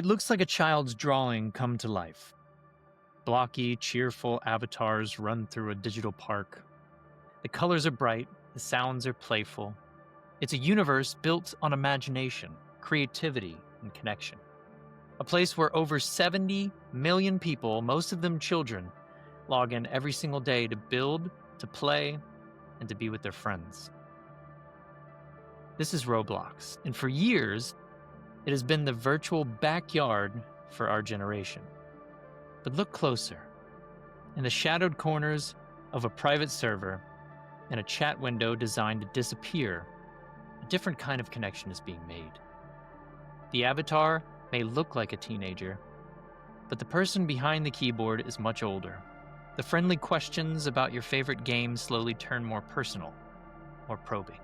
It looks like a child's drawing come to life. Blocky, cheerful avatars run through a digital park. The colors are bright, the sounds are playful. It's a universe built on imagination, creativity, and connection. A place where over 70 million people, most of them children, log in every single day to build, to play, and to be with their friends. This is Roblox, and for years, it has been the virtual backyard for our generation. But look closer. In the shadowed corners of a private server and a chat window designed to disappear, a different kind of connection is being made. The avatar may look like a teenager, but the person behind the keyboard is much older. The friendly questions about your favorite game slowly turn more personal, more probing.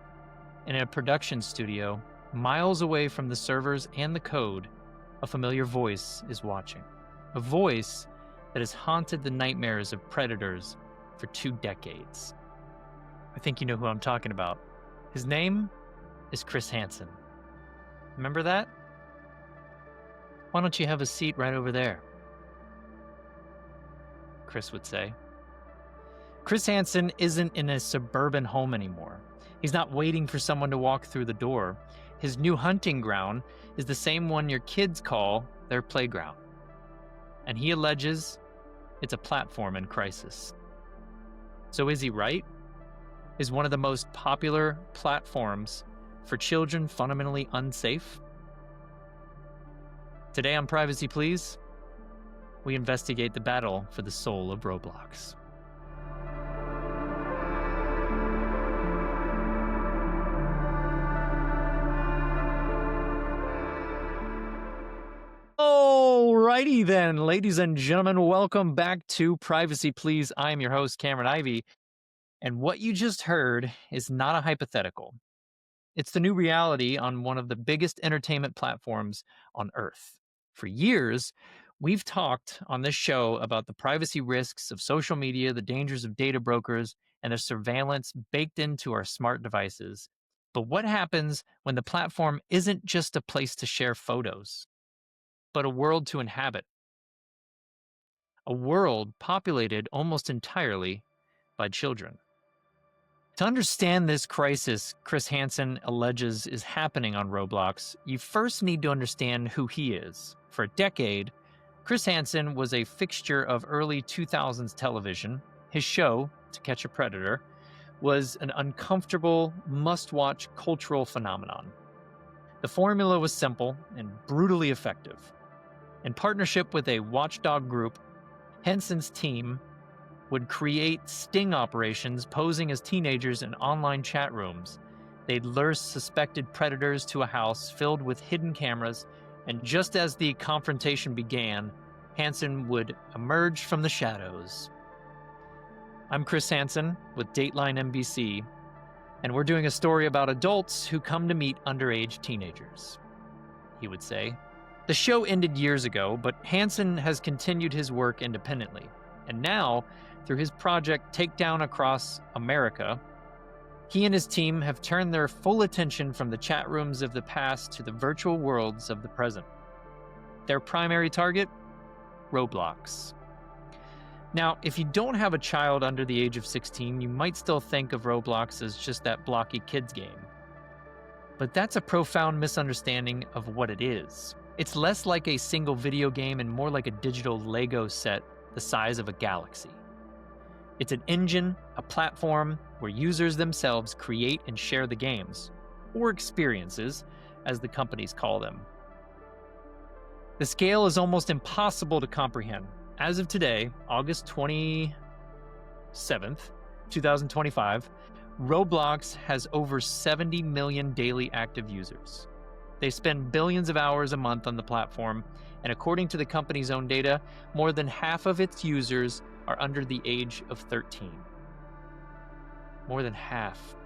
In a production studio, miles away from the servers and the code, a familiar voice is watching. A voice that has haunted the nightmares of predators for 2 decades. I think you know who I'm talking about. His name is Chris Hansen. Remember that? Why don't you have a seat right over there? Chris would say. Chris Hansen isn't in a suburban home anymore. He's not waiting for someone to walk through the door. His new hunting ground is the same one your kids call their playground. And he alleges it's a platform in crisis. So is he right? Is one of the most popular platforms for children fundamentally unsafe? Today on Privacy Please, we investigate the battle for the soul of Roblox. Alrighty then, ladies and gentlemen, welcome back to Privacy Please. I am your host, Cameron Ivey, and what you just heard is not a hypothetical. It's the new reality on one of the biggest entertainment platforms on Earth. For years, we've talked on this show about the privacy risks of social media, the dangers of data brokers, and the surveillance baked into our smart devices. But what happens when the platform isn't just a place to share photos, but a world to inhabit? A world populated almost entirely by children. To understand this crisis Chris Hansen alleges is happening on Roblox, you first need to understand who he is. For a decade, Chris Hansen was a fixture of early 2000s television. His show, To Catch a Predator, was an uncomfortable, must-watch cultural phenomenon. The formula was simple and brutally effective. In partnership with a watchdog group, Hansen's team would create sting operations posing as teenagers in online chat rooms. They'd lure suspected predators to a house filled with hidden cameras, and just as the confrontation began, Hansen would emerge from the shadows. I'm Chris Hansen with Dateline NBC, and we're doing a story about adults who come to meet underage teenagers, he would say. The show ended years ago, but Hansen has continued his work independently, and now, through his project Takedown Across America, he and his team have turned their full attention from the chat rooms of the past to the virtual worlds of the present. Their primary target? Roblox. Now, if you don't have a child under the age of 16, you might still think of Roblox as just that blocky kids game. But that's a profound misunderstanding of what it is. It's less like a single video game and more like a digital Lego set the size of a galaxy. It's an engine, a platform where users themselves create and share the games, or experiences, as the companies call them. The scale is almost impossible to comprehend. As of today, August 27th, 2025, Roblox has over 70 million daily active users. They spend billions of hours a month on the platform, and according to the company's own data, more than half of its users are under the age of 13. More than half.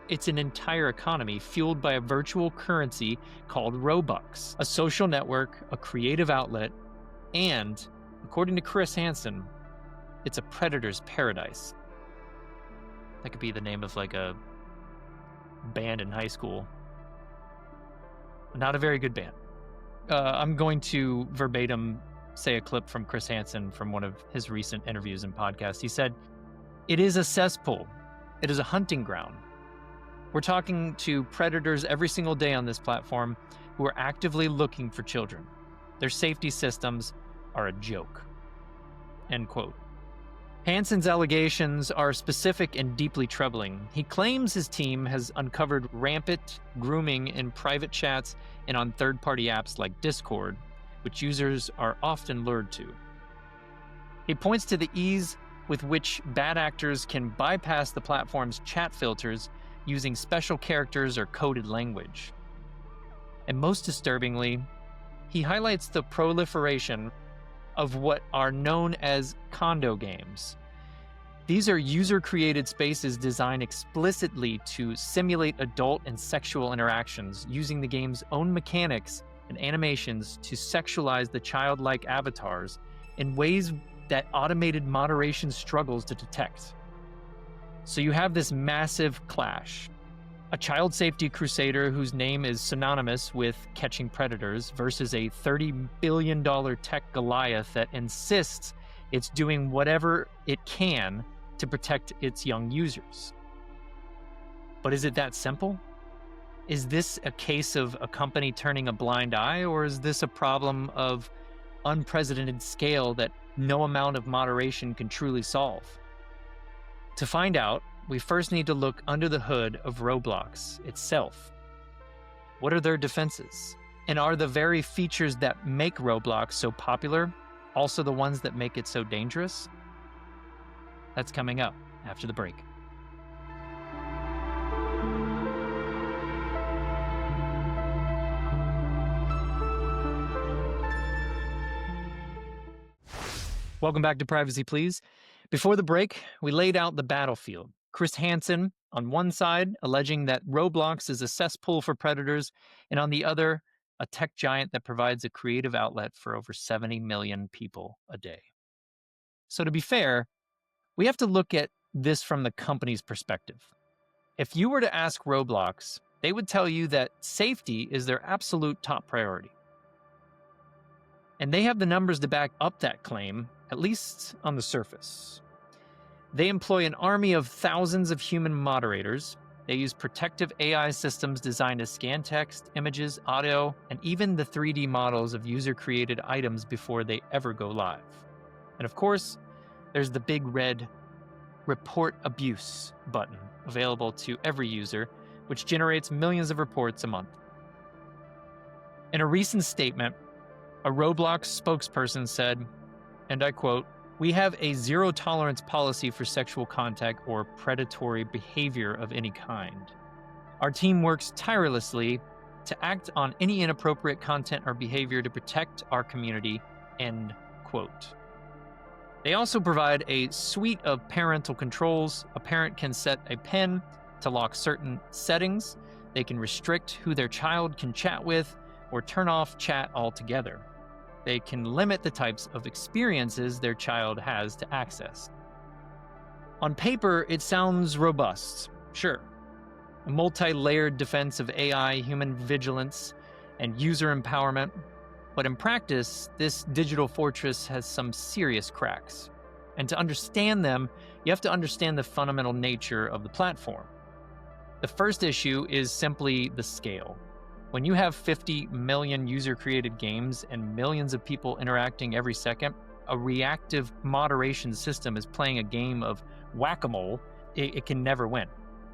It's an entire economy fueled by a virtual currency called Robux, a social network, a creative outlet, and, according to Chris Hansen, it's a predator's paradise. That could be the name of like a band in high school. Not a very good band. I'm going to verbatim say a clip from Chris Hansen from one of his recent interviews and podcasts. He said, "It is a cesspool. It is a hunting ground. We're talking to predators every single day on this platform who are actively looking for children. Their safety systems are a joke." End quote. Hansen's allegations are specific and deeply troubling. He claims his team has uncovered rampant grooming in private chats and on third-party apps like Discord, which users are often lured to. He points to the ease with which bad actors can bypass the platform's chat filters using special characters or coded language. And most disturbingly, he highlights the proliferation of what are known as condo games. These are user-created spaces designed explicitly to simulate adult and sexual interactions, using the game's own mechanics and animations to sexualize the childlike avatars in ways that automated moderation struggles to detect. So you have this massive clash. A child safety crusader whose name is synonymous with catching predators versus a $30 billion tech Goliath that insists it's doing whatever it can to protect its young users. But is it that simple? Is this a case of a company turning a blind eye, or is this a problem of unprecedented scale that no amount of moderation can truly solve? To find out, we first need to look under the hood of Roblox itself. What are their defenses? And are the very features that make Roblox so popular also the ones that make it so dangerous? That's coming up after the break. Welcome back to Privacy Please. Before the break, we laid out the battlefield. Chris Hansen, on one side, alleging that Roblox is a cesspool for predators, and on the other, a tech giant that provides a creative outlet for over 70 million people a day. So to be fair, we have to look at this from the company's perspective. If you were to ask Roblox, they would tell you that safety is their absolute top priority. And they have the numbers to back up that claim, at least on the surface. They employ an army of thousands of human moderators. They use protective AI systems designed to scan text, images, audio, and even the 3D models of user-created items before they ever go live. And of course, there's the big red Report Abuse button available to every user, which generates millions of reports a month. In a recent statement, a Roblox spokesperson said, and I quote, "We have a zero-tolerance policy for sexual contact or predatory behavior of any kind. Our team works tirelessly to act on any inappropriate content or behavior to protect our community," end quote. They also provide a suite of parental controls. A parent can set a PIN to lock certain settings. They can restrict who their child can chat with or turn off chat altogether. They can limit the types of experiences their child has to access. On paper, it sounds robust, sure. A multi-layered defense of AI, human vigilance, and user empowerment. But in practice, this digital fortress has some serious cracks. And to understand them, you have to understand the fundamental nature of the platform. The first issue is simply the scale. When you have 50 million user-created games and millions of people interacting every second, a reactive moderation system is playing a game of whack-a-mole. It can never win.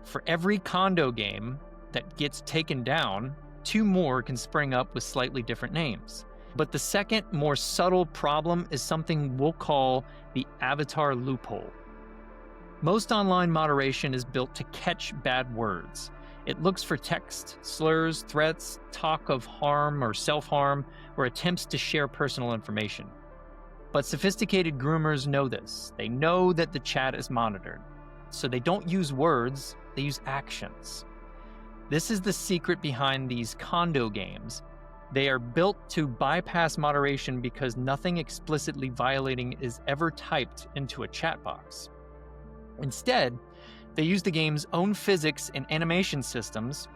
For every condo game that gets taken down, 2 more can spring up with slightly different names. But the second, more subtle problem is something we'll call the avatar loophole. Most online moderation is built to catch bad words. It looks for text, slurs, threats, talk of harm or self-harm, or attempts to share personal information. But sophisticated groomers know this. They know that the chat is monitored. So they don't use words, they use actions. This is the secret behind these condo games. They are built to bypass moderation because nothing explicitly violating is ever typed into a chat box. Instead, they use the game's own physics and animation systems,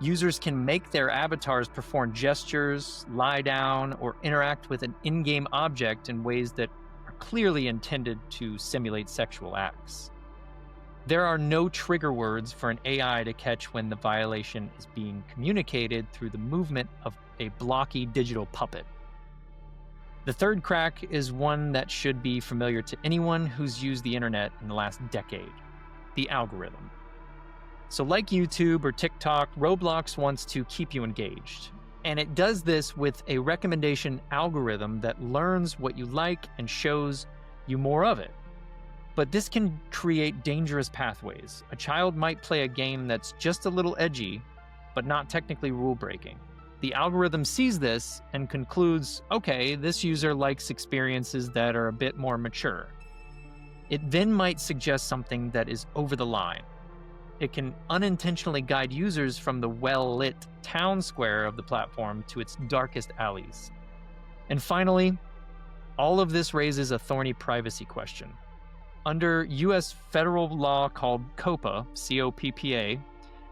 Users can make their avatars perform gestures, lie down, or interact with an in game object in ways that are clearly intended to simulate sexual acts. There are no trigger words for an AI to catch when the violation is being communicated through the movement of a blocky digital puppet. The third crack is one that should be familiar to anyone who's used the internet in the last decade: the algorithm. So, like YouTube or TikTok, Roblox wants to keep you engaged. And it does this with a recommendation algorithm that learns what you like and shows you more of it. But this can create dangerous pathways. A child might play a game that's just a little edgy, but not technically rule breaking. The algorithm sees this and concludes, okay, this user likes experiences that are a bit more mature. It then might suggest something that is over the line. It can unintentionally guide users from the well-lit town square of the platform to its darkest alleys. And finally, all of this raises a thorny privacy question. Under U.S. federal law called COPPA, C-O-P-P-A,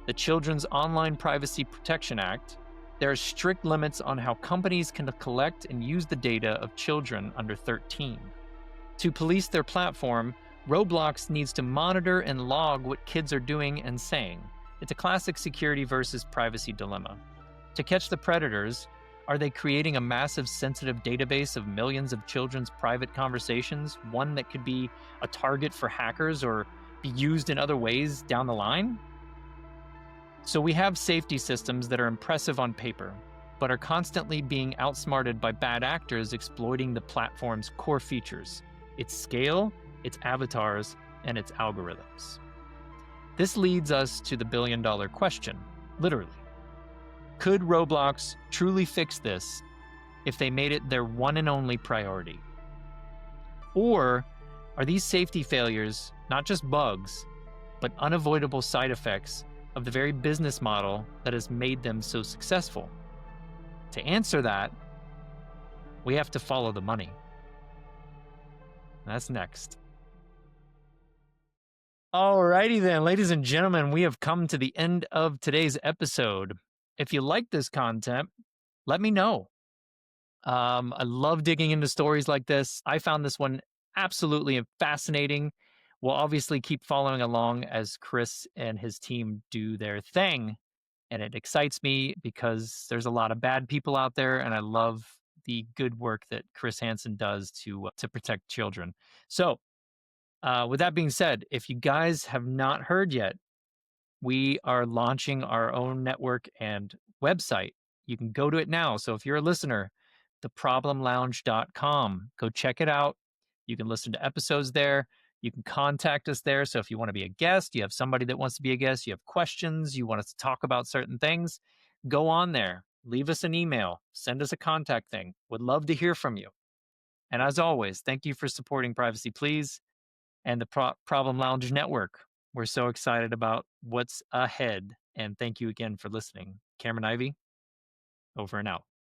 the Children's Online Privacy Protection Act, there are strict limits on how companies can collect and use the data of children under 13. To police their platform, Roblox needs to monitor and log what kids are doing and saying. It's a classic security versus privacy dilemma. To catch the predators, are they creating a massive sensitive database of millions of children's private conversations, one that could be a target for hackers or be used in other ways down the line? So we have safety systems that are impressive on paper, but are constantly being outsmarted by bad actors exploiting the platform's core features: its scale, its avatars, and its algorithms. This leads us to the billion-dollar question, literally. Could Roblox truly fix this if they made it their one and only priority? Or are these safety failures not just bugs, but unavoidable side effects of the very business model that has made them so successful? To answer that, we have to follow the money. That's next. Alrighty then, ladies and gentlemen, we have come to the end of today's episode. If you like this content, let me know. I love digging into stories like this. I found this one absolutely fascinating. We'll obviously keep following along as Chris and his team do their thing. And it excites me because there's a lot of bad people out there, and I love the good work that Chris Hansen does to protect children. So, with that being said, if you guys have not heard yet, we are launching our own network and website. You can go to it now. So if you're a listener, theproblemlounge.com, go check it out. You can listen to episodes there. You can contact us there. So if you want to be a guest, you have somebody that wants to be a guest, you have questions, you want us to talk about certain things, go on there, leave us an email, send us a contact thing. Would love to hear from you. And as always, thank you for supporting Privacy Please and the Problem Lounge Network. We're so excited about what's ahead. And thank you again for listening. Cameron Ivy, over and out.